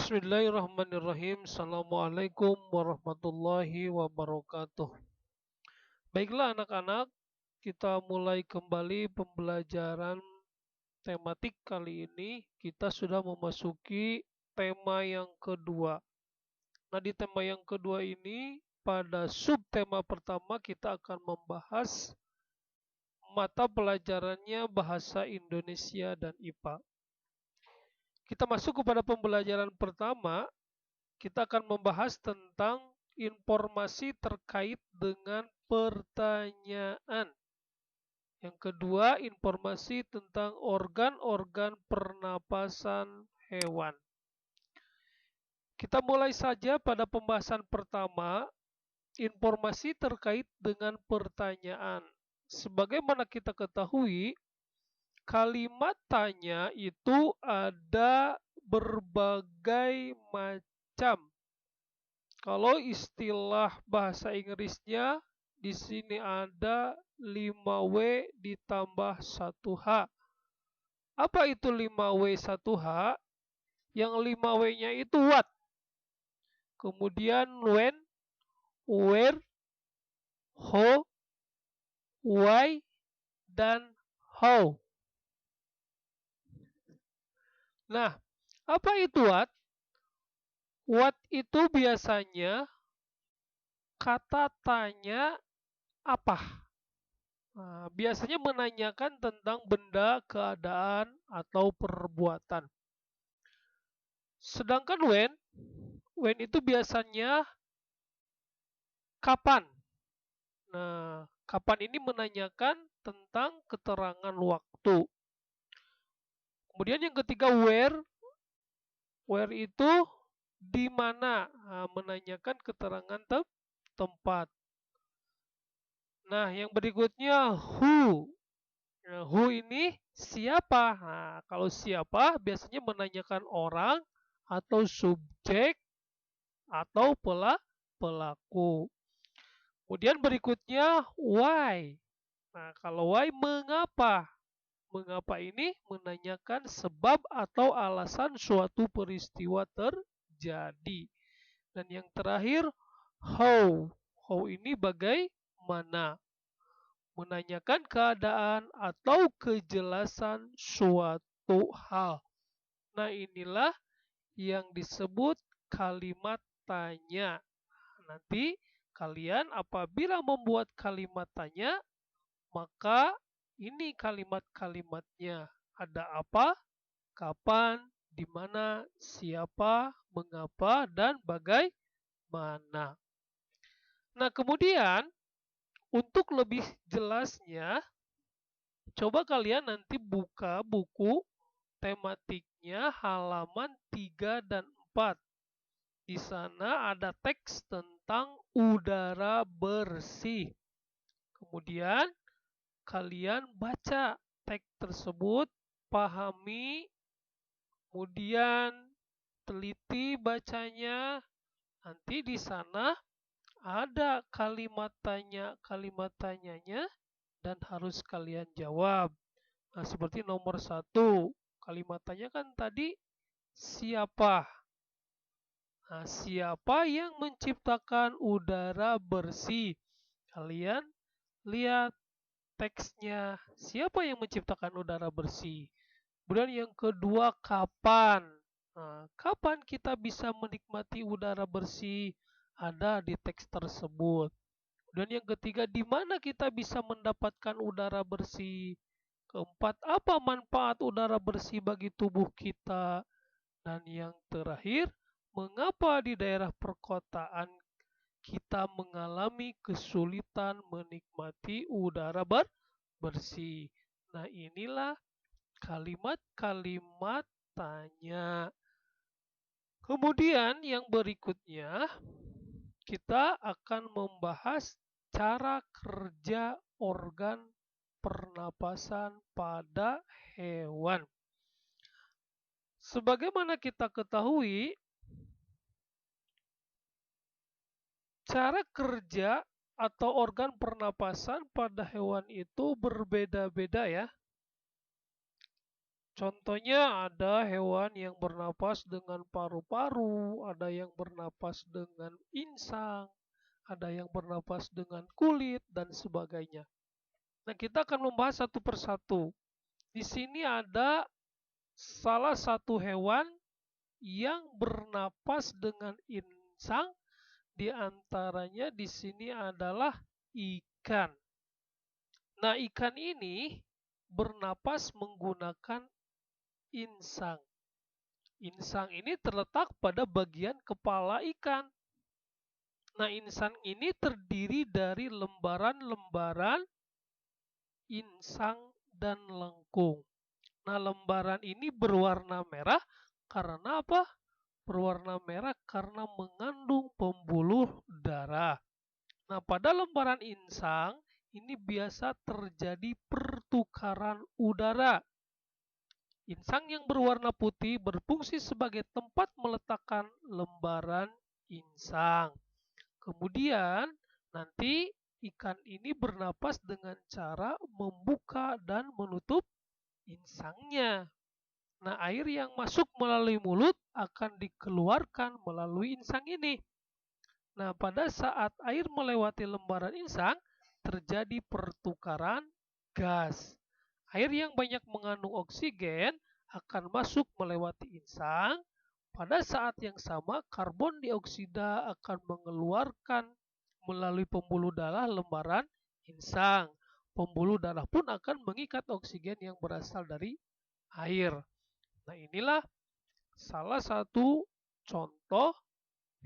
Bismillahirrahmanirrahim. Assalamualaikum warahmatullahi wabarakatuh. Baiklah anak-anak, kita mulai kembali pembelajaran tematik kali ini. Kita sudah memasuki tema yang kedua. Nah, di tema yang kedua ini, pada subtema pertama kita akan membahas mata pelajarannya Bahasa Indonesia dan IPA. Kita masuk kepada pembelajaran pertama. Kita akan membahas tentang informasi terkait dengan pertanyaan. Yang kedua, informasi tentang organ-organ pernapasan hewan. Kita mulai saja pada pembahasan pertama, informasi terkait dengan pertanyaan. Sebagaimana kita ketahui, kalimat tanya itu ada berbagai macam. Kalau istilah bahasa Inggrisnya di sini ada 5W ditambah 1H. Apa itu 5W 1H? Yang 5W-nya itu what? Kemudian when, where, how, why, dan how. Nah, apa itu what? What itu biasanya kata tanya apa? Nah, biasanya menanyakan tentang benda, keadaan, atau perbuatan. Sedangkan when itu biasanya kapan. Nah, kapan ini menanyakan tentang keterangan waktu. Kemudian yang ketiga where itu di mana, nah, menanyakan keterangan tempat. Nah, yang berikutnya who. Nah, who ini siapa? Nah, kalau siapa biasanya menanyakan orang atau subjek atau pelaku. Kemudian berikutnya why. Nah, kalau why mengapa? Mengapa ini menanyakan sebab atau alasan suatu peristiwa terjadi. Dan yang terakhir how. How ini bagaimana? Menanyakan keadaan atau kejelasan suatu hal. Nah, inilah yang disebut kalimat tanya. Nanti kalian apabila membuat kalimat tanya, maka ini kalimat-kalimatnya. Ada apa, kapan, di mana, siapa, mengapa, dan bagaimana. Nah, kemudian untuk lebih jelasnya, coba kalian nanti buka buku tematiknya halaman 3 dan 4. Di sana ada teks tentang udara bersih. Kemudian kalian baca teks tersebut, pahami, kemudian teliti bacanya. Nanti di sana ada kalimat tanyanya dan harus kalian jawab. Nah, seperti nomor 1, kalimat tanya kan tadi siapa? Nah, siapa yang menciptakan udara bersih? Kalian lihat teksnya. Siapa yang menciptakan udara bersih? Kemudian yang kedua, kapan? Nah, kapan kita bisa menikmati udara bersih? Ada di teks tersebut. Dan yang ketiga, di mana kita bisa mendapatkan udara bersih? Keempat, apa manfaat udara bersih bagi tubuh kita? Dan yang terakhir, mengapa di daerah perkotaan kita mengalami kesulitan menikmati udara bersih? Nah, inilah kalimat-kalimat tanya. Kemudian yang berikutnya, kita akan membahas cara kerja organ pernapasan pada hewan. Sebagaimana kita ketahui, cara kerja atau organ pernapasan pada hewan itu berbeda-beda ya. Contohnya ada hewan yang bernapas dengan paru-paru, ada yang bernapas dengan insang, ada yang bernapas dengan kulit, dan sebagainya. Nah, kita akan membahas satu persatu. Di sini ada salah satu hewan yang bernapas dengan insang, di antaranya di sini adalah ikan. Nah, ikan ini bernapas menggunakan insang. Insang ini terletak pada bagian kepala ikan. Nah, insang ini terdiri dari lembaran-lembaran insang dan lengkung. Nah, lembaran ini berwarna merah karena apa? Berwarna merah karena mengandung pembuluh darah. Nah, pada lembaran insang ini biasa terjadi pertukaran udara. Insang yang berwarna putih berfungsi sebagai tempat meletakkan lembaran insang. Kemudian nanti ikan ini bernapas dengan cara membuka dan menutup insangnya. Nah, air yang masuk melalui mulut akan dikeluarkan melalui insang ini. Nah, pada saat air melewati lembaran insang, terjadi pertukaran gas. Air yang banyak mengandung oksigen akan masuk melewati insang. Pada saat yang sama, karbon dioksida akan mengeluarkan melalui pembuluh darah lembaran insang. Pembuluh darah pun akan mengikat oksigen yang berasal dari air. Nah, inilah salah satu contoh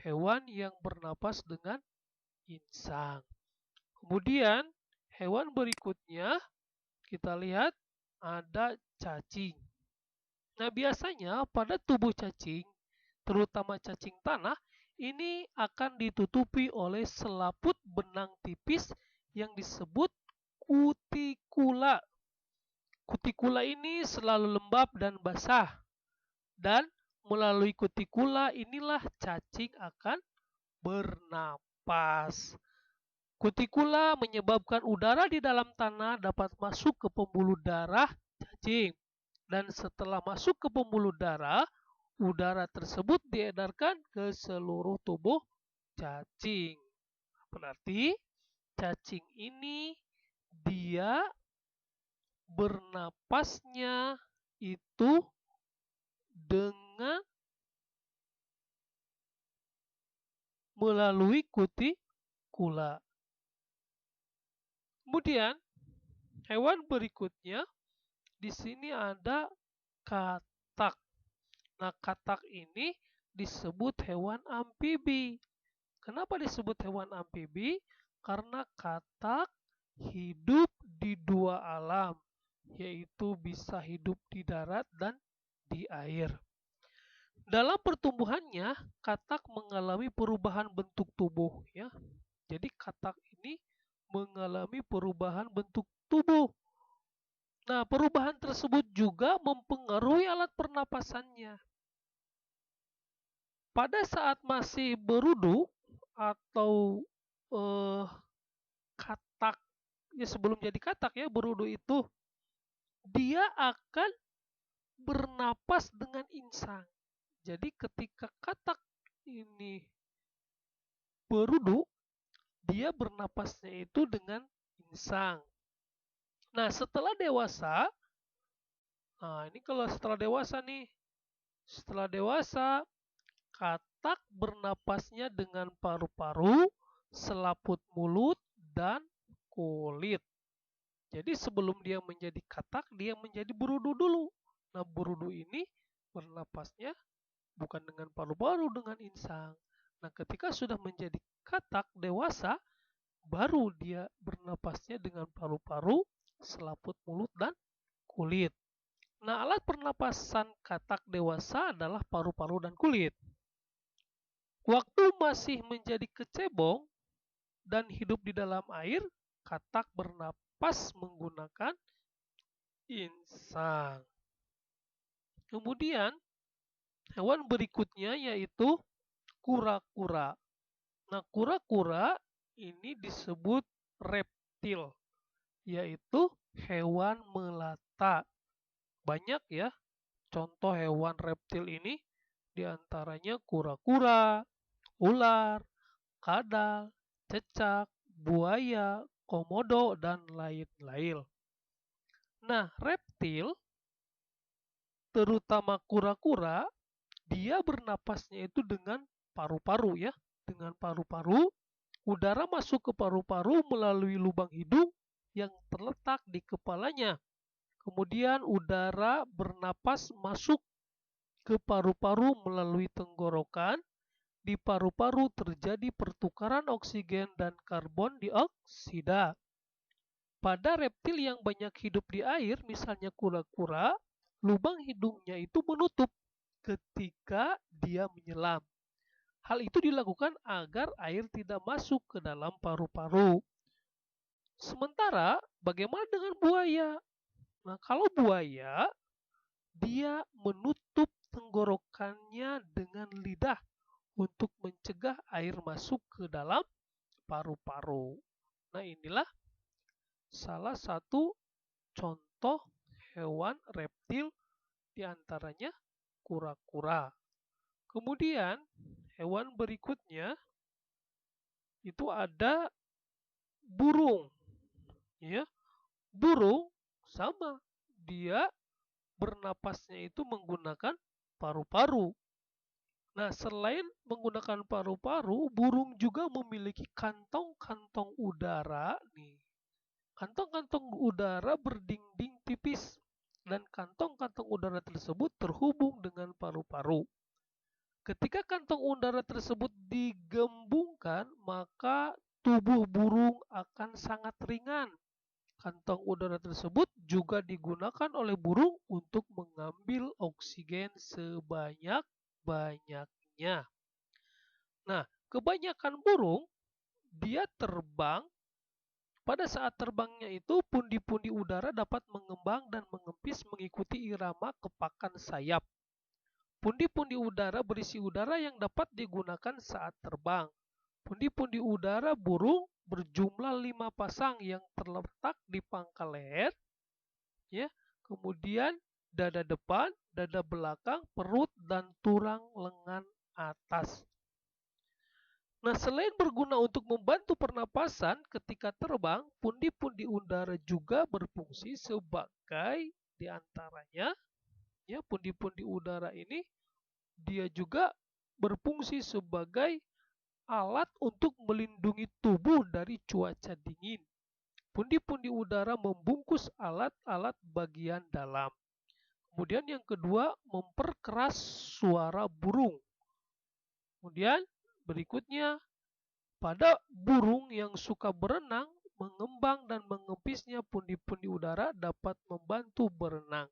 hewan yang bernapas dengan insang. Kemudian, hewan berikutnya kita lihat ada cacing. Nah, biasanya pada tubuh cacing, terutama cacing tanah, ini akan ditutupi oleh selaput benang tipis yang disebut kutikula. Kutikula ini selalu lembab dan basah, dan melalui kutikula inilah cacing akan bernapas. Kutikula menyebabkan udara di dalam tanah dapat masuk ke pembuluh darah cacing. Dan setelah masuk ke pembuluh darah, udara tersebut diedarkan ke seluruh tubuh cacing. Berarti cacing ini dia bernapasnya itu dengan melalui kutikula. Kemudian hewan berikutnya di sini ada katak. Nah, katak ini disebut hewan amfibi. Kenapa disebut hewan amfibi? Karena katak hidup di dua alam, yaitu bisa hidup di darat dan di air. Dalam pertumbuhannya, katak mengalami perubahan bentuk tubuh, ya. Jadi katak ini mengalami perubahan bentuk tubuh. Nah, perubahan tersebut juga mempengaruhi alat pernapasannya. Pada saat masih berudu atau katak, ya sebelum jadi katak ya, berudu itu, dia akan bernapas dengan insang. Jadi ketika katak ini berudu, dia bernapasnya itu dengan insang. Nah, setelah dewasa, nah ini kalau setelah dewasa nih, setelah dewasa, katak bernapasnya dengan paru-paru, selaput mulut, dan kulit. Jadi sebelum dia menjadi katak, dia menjadi berudu dulu. Nah, berudu ini bernapasnya bukan dengan paru-paru, dengan insang. Nah, ketika sudah menjadi katak dewasa, baru dia bernapasnya dengan paru-paru, selaput mulut, dan kulit. Nah, alat pernapasan katak dewasa adalah paru-paru dan kulit. Waktu masih menjadi kecebong dan hidup di dalam air, katak bernapas menggunakan insang. Kemudian, hewan berikutnya yaitu kura-kura. Nah, kura-kura ini disebut reptil, yaitu hewan melata. Banyak ya contoh hewan reptil ini, diantaranya kura-kura, ular, kadal, cecak, buaya, komodo, dan lain-lain. Nah, reptil, terutama kura-kura, dia bernapasnya itu dengan paru-paru ya. Dengan paru-paru, udara masuk ke paru-paru melalui lubang hidung yang terletak di kepalanya. Kemudian udara bernapas masuk ke paru-paru melalui tenggorokan. Di paru-paru terjadi pertukaran oksigen dan karbon dioksida. Pada reptil yang banyak hidup di air, misalnya kura-kura, lubang hidungnya itu menutup ketika dia menyelam. Hal itu dilakukan agar air tidak masuk ke dalam paru-paru. Sementara, bagaimana dengan buaya? Nah, kalau buaya, dia menutup tenggorokannya dengan lidah untuk mencegah air masuk ke dalam paru-paru. Nah, inilah salah satu contoh hewan reptil, diantaranya kura-kura. Kemudian hewan berikutnya itu ada burung. Ya, burung sama, dia bernapasnya itu menggunakan paru-paru. Nah, selain menggunakan paru-paru, burung juga memiliki kantong-kantong udara nih. Kantong-kantong udara berdinding tipis dan kantong-kantong udara tersebut terhubung dengan paru-paru. Ketika kantong udara tersebut digembungkan, maka tubuh burung akan sangat ringan. Kantong udara tersebut juga digunakan oleh burung untuk mengambil oksigen sebanyak-banyaknya. Nah, kebanyakan burung dia terbang. Pada saat terbangnya itu, pundi-pundi udara dapat mengembang dan mengempis mengikuti irama kepakan sayap. Pundi-pundi udara berisi udara yang dapat digunakan saat terbang. Pundi-pundi udara burung berjumlah 5 pasang yang terletak di pangkal leher, ya, kemudian dada depan, dada belakang, perut, dan tulang lengan atas. Nah, selain berguna untuk membantu pernapasan ketika terbang, pundi-pundi udara juga berfungsi sebagai, diantaranya, ya, pundi-pundi udara ini dia juga berfungsi sebagai alat untuk melindungi tubuh dari cuaca dingin. Pundi-pundi udara membungkus alat-alat bagian dalam. Kemudian yang kedua, memperkeras suara burung. Kemudian berikutnya, pada burung yang suka berenang, mengembang dan mengempisnya pundi-pundi udara dapat membantu berenang.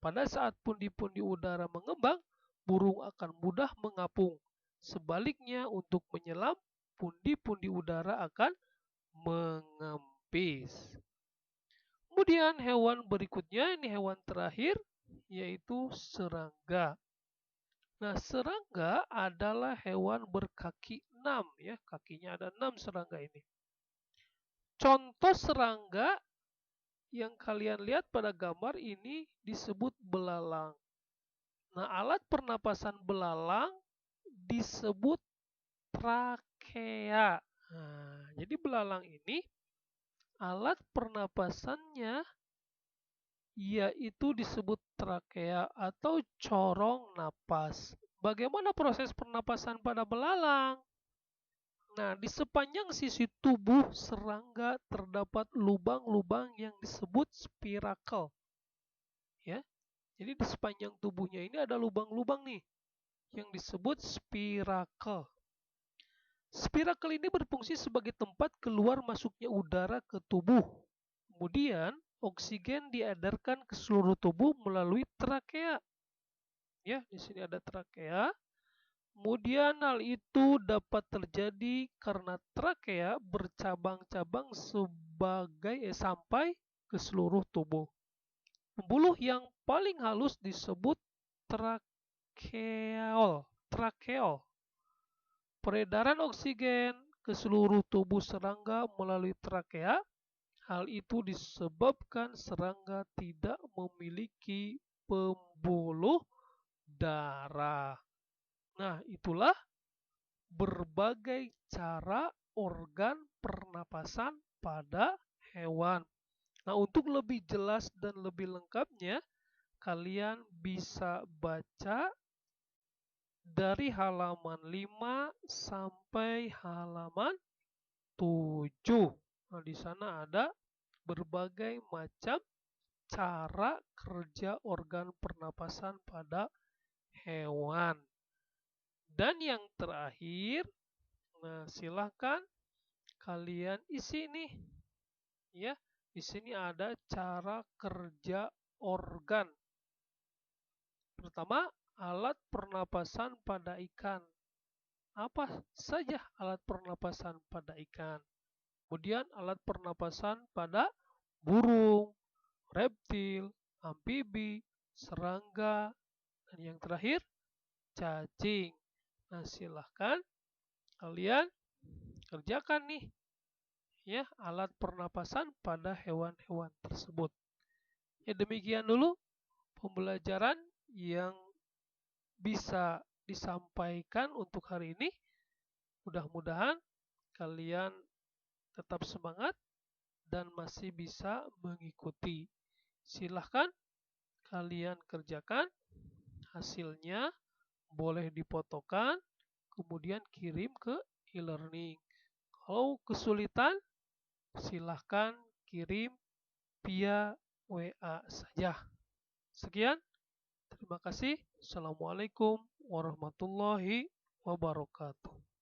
Pada saat pundi-pundi udara mengembang, burung akan mudah mengapung. Sebaliknya, untuk menyelam, pundi-pundi udara akan mengempis. Kemudian hewan berikutnya, ini hewan terakhir, yaitu serangga. Nah, serangga adalah hewan berkaki 6 ya, kakinya ada 6 serangga ini. Contoh serangga yang kalian lihat pada gambar ini disebut belalang. Nah, alat pernapasan belalang disebut trakea. Nah, jadi belalang ini alat pernapasannya yaitu disebut trakea atau corong napas. Bagaimana proses pernapasan pada belalang? Nah, di sepanjang sisi tubuh serangga terdapat lubang-lubang yang disebut spirakel. Ya. Jadi di sepanjang tubuhnya ini ada lubang-lubang nih yang disebut spirakel. Spirakel ini berfungsi sebagai tempat keluar masuknya udara ke tubuh. Kemudian oksigen diedarkan ke seluruh tubuh melalui trakea. Ya, di sini ada trakea. Kemudian hal itu dapat terjadi karena trakea bercabang-cabang sampai ke seluruh tubuh. Pembuluh yang paling halus disebut trakeol. Peredaran oksigen ke seluruh tubuh serangga melalui trakea Hal itu disebabkan serangga tidak memiliki pembuluh darah. Nah, itulah berbagai cara organ pernapasan pada hewan. Nah, untuk lebih jelas dan lebih lengkapnya, kalian bisa baca dari halaman 5 sampai halaman 7. Nah, di sana ada berbagai macam cara kerja organ pernapasan pada hewan. Dan yang terakhir, nah silahkan kalian isi nih, ya. Di sini ada cara kerja organ. Pertama, alat pernapasan pada ikan. Apa saja alat pernapasan pada ikan? Kemudian alat pernapasan pada burung, reptil, amfibi, serangga, dan yang terakhir cacing. Nah, silahkan kalian kerjakan nih ya alat pernapasan pada hewan-hewan tersebut. Ya demikian dulu pembelajaran yang bisa disampaikan untuk hari ini. Mudah-mudahan kalian tetap semangat dan masih bisa mengikuti. Silahkan kalian kerjakan, hasilnya boleh difotokan, kemudian kirim ke e-learning. Kalau kesulitan, silahkan kirim via WA saja. Sekian, terima kasih. Assalamualaikum warahmatullahi wabarakatuh.